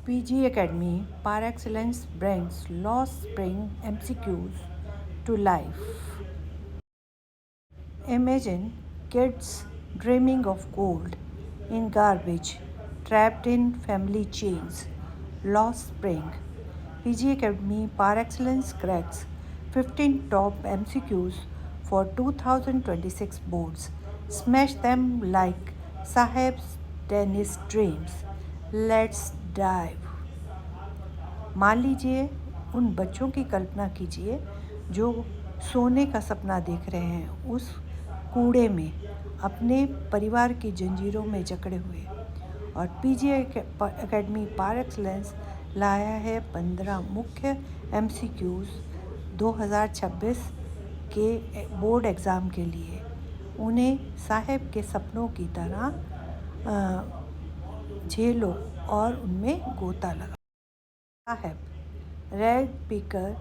PG Academy par excellence brings Lost Spring MCQs to life. Imagine kids dreaming of gold in garbage, trapped in family chains. Lost Spring. PG Academy par excellence cracks 15 top MCQs for 2026 boards. Smash them like Saheb's tennis dreams. Let's dive. मान लीजिए उन बच्चों की कल्पना कीजिए जो सोने का सपना देख रहे हैं उस कूड़े में अपने परिवार की जंजीरों में जकड़े हुए। और पीजी एकेडमी पार एक्सलेंस लाया है 15 मुख्य MCQs 2026 के बोर्ड एग्ज़ाम के लिए। उन्हें साहेब के सपनों की तरह झेलो और उनमें गोता लगा। Saheb, rag picker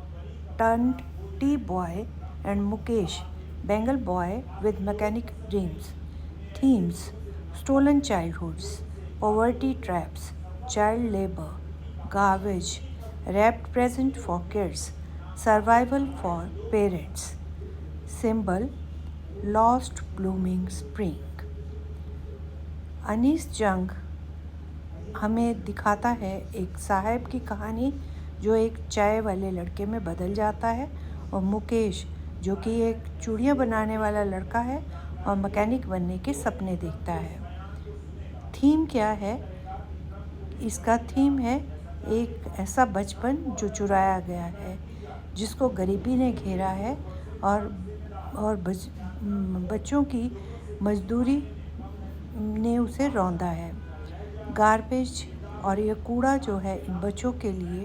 turned tea boy, and Mukesh, Bengal boy with mechanic dreams. Themes: stolen childhoods, poverty traps, child labor, garbage, wrapped present for kids, survival for parents. Symbol: lost blooming spring. Anees जंग हमें दिखाता है एक साहब की कहानी जो एक चाय वाले लड़के में बदल जाता है, और मुकेश जो कि एक चूड़ियाँ बनाने वाला लड़का है और मैकेनिक बनने के सपने देखता है। थीम क्या है? इसका थीम है एक ऐसा बचपन जो चुराया गया है, जिसको गरीबी ने घेरा है और बच्चों की मजदूरी ने उसे रौंदा है। गार्बेज और ये कूड़ा जो है इन बच्चों के लिए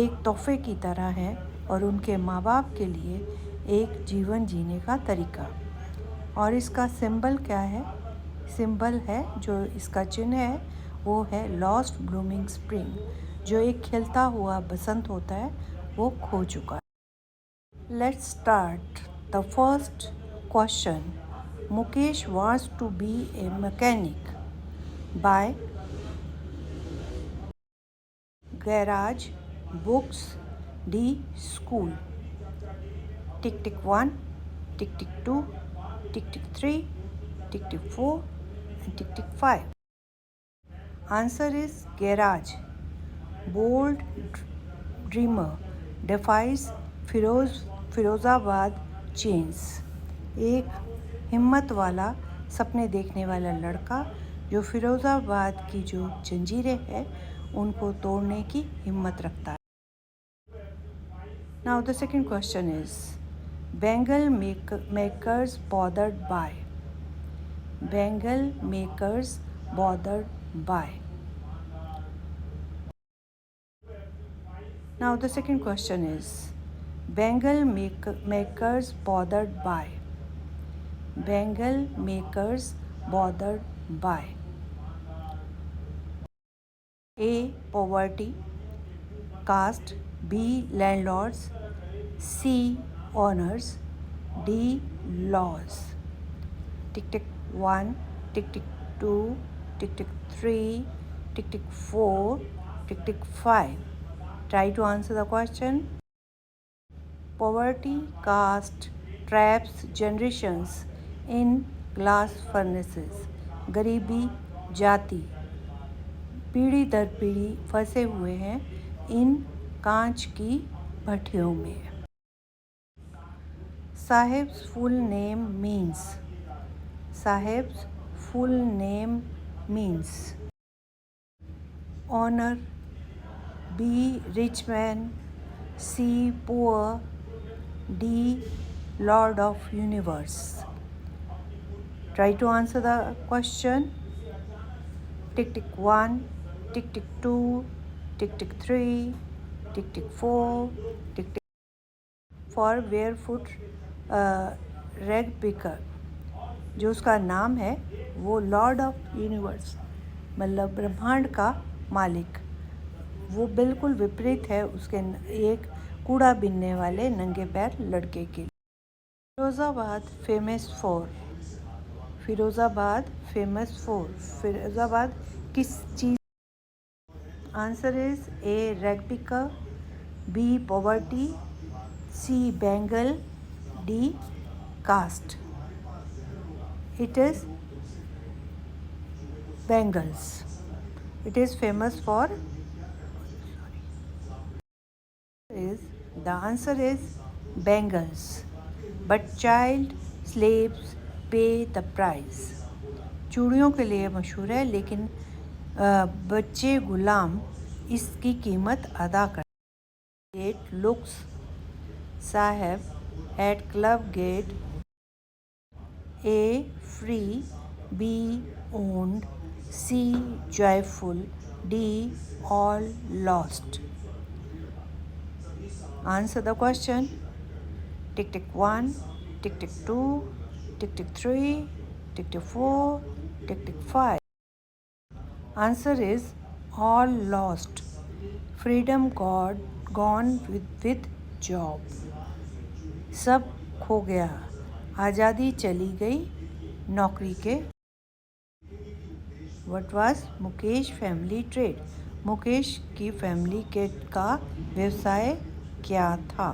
एक तोहफे की तरह है और उनके माँ बाप के लिए एक जीवन जीने का तरीका। और इसका सिंबल क्या है? सिंबल है जो इसका चिन्ह है वो है लॉस्ट ब्लूमिंग स्प्रिंग, जो एक खिलता हुआ बसंत होता है वो खो चुका है। Let's start the first question. Mukesh wants to be a mechanic by garage, books, D. School. Tick tick 1, tick tick 2, tick tick 3, tick tick 4, and tick tick 5. Answer is garage. Bold dreamer defies Firozabad chains. एक हिम्मत वाला सपने देखने वाला लड़का जो फिरोज़ाबाद की जो जंजीरें हैं उनको तोड़ने की हिम्मत रखता है। Now the second question is Bengal makers bothered by. Bengal makers bothered by. Now the second question is Bengal makers bothered by. Bengal makers bothered by. A. Poverty, caste, B. Landlords, C. Owners, D. Laws. Tick tick 1, tick tick 2, tick tick 3, tick tick 4, tick tick 5. Try to answer the question. Poverty, caste, traps generations in glass furnaces. गरीबी, जाति पीढ़ी दर पीढ़ी फंसे हुए हैं इन कांच की भट्टियों में। Saheb's full name means. Saheb's full name means owner, B rich man, C poor, D lord of universe. Try to answer the question. Tick tick 1, tick tick 2, tick tick 3, tick tick 4, tick tick. For barefoot rag picker, जो उसका नाम है वो Lord of universe मतलब ब्रह्मांड का मालिक, वो बिल्कुल विपरीत है उसके एक कूड़ा बीनने वाले नंगे पैर लड़के के लिए। Firozabad famous for. Firozabad famous for. Firozabad किस चीज़? Answer is A. Rugbyka, B. Poverty, C. Bengal, D. Caste. It is Bengals. It is famous for is the answer is Bengals. But child slaves pay the price. चूड़ियों के लिए मशहूर है लेकिन बच्चे गुलाम इसकी कीमत अदा करते हैं. It looks Sahib at club gate. A. Free, B. Owned, C. Joyful, D. All lost. Answer the question. Tick tick 1, tick tick 2, tick tick 3, tick tick 4, tick tick 5. Answer is all lost. Freedom gone with job. सब खो गया. आज़ादी चली गई नौकरी के. What was Mukesh family trade? Mukesh की family के का व्यवसाय क्या था?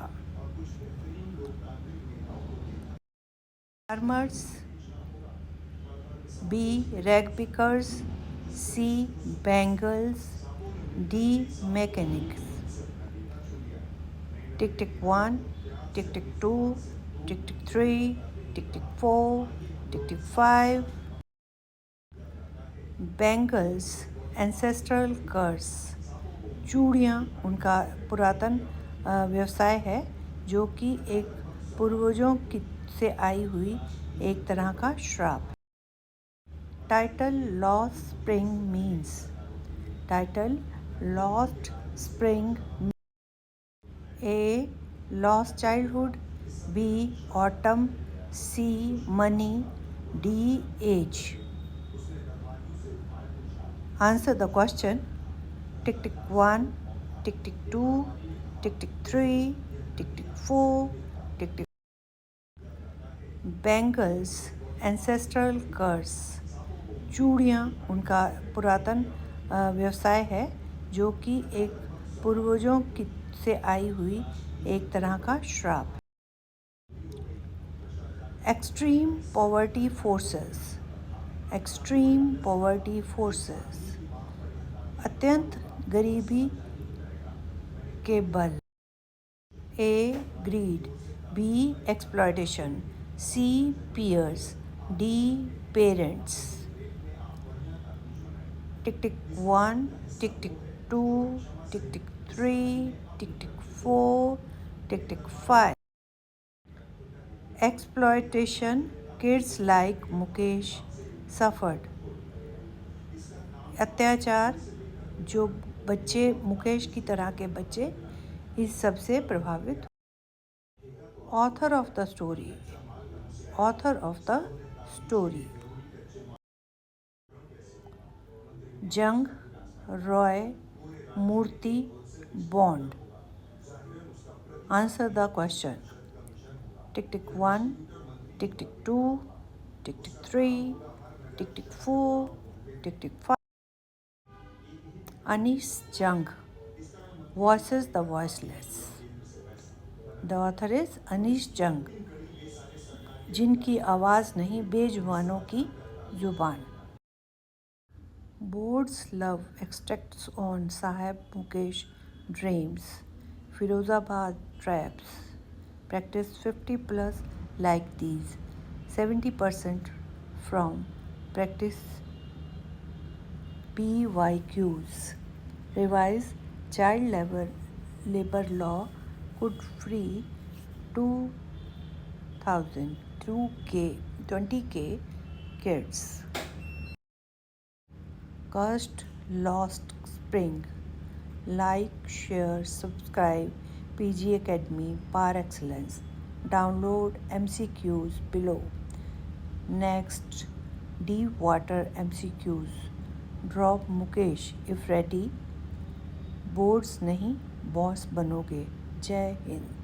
Farmers, B. Rag pickers, C. Bangles, D. Mechanics. Tick tick 1, tick tick 2, tick tick 3, tick tick 4, tick tick 5. Bangles, ancestral curse. चूड़ियाँ उनका पुरातन व्यवसाय है जो कि एक पूर्वजों की से आई हुई एक तरह का श्राप. Title lost spring means. Title lost spring. A. Lost childhood, B. Autumn, C. Money, D. Age. Answer the question. Tick tick 1, tick tick 2, tick tick 3, tick tick 4, tick tick. Bangles, ancestral curse. चूड़ियाँ उनका पुरातन व्यवसाय है जो कि एक पूर्वजों की से आई हुई एक तरह का श्राप. Extreme poverty forces. Extreme poverty forces. अत्यंत गरीबी के बल. A. Greed, B. Exploitation, C. Peers, D. Parents. Tick tick 1, tick tick 2, tick tick 3, tick tick 4, tick tick 5. Exploitation. Kids like Mukesh suffered. अत्याचार. जो बच्चे मुकेश की तरह के बच्चे इस सब से प्रभावित. Author of the story. Author of the story. Jung, Roy, Murthy, Bond. Answer the question. Tick tick 1, tick tick 2, tick tick 3, tick tick 4, tick tick 5. Anees Jung, Voices the Voiceless. The author is Anees जंग. जिनकी आवाज़ नहीं, बेजुबानों की जुबान. Board's love extracts on Sahib Mukesh dreams. Firozabad traps. Practice 50 plus like these. 70% from practice PYQs. Revise child labor law could free 20K kids. Cursed lost spring. Like, share, subscribe PG Academy Par Excellence. Download MCQs below. Next, deep water MCQs. Drop Mukesh if ready. Boards नहीं, boss बनोगे. जय हिंद.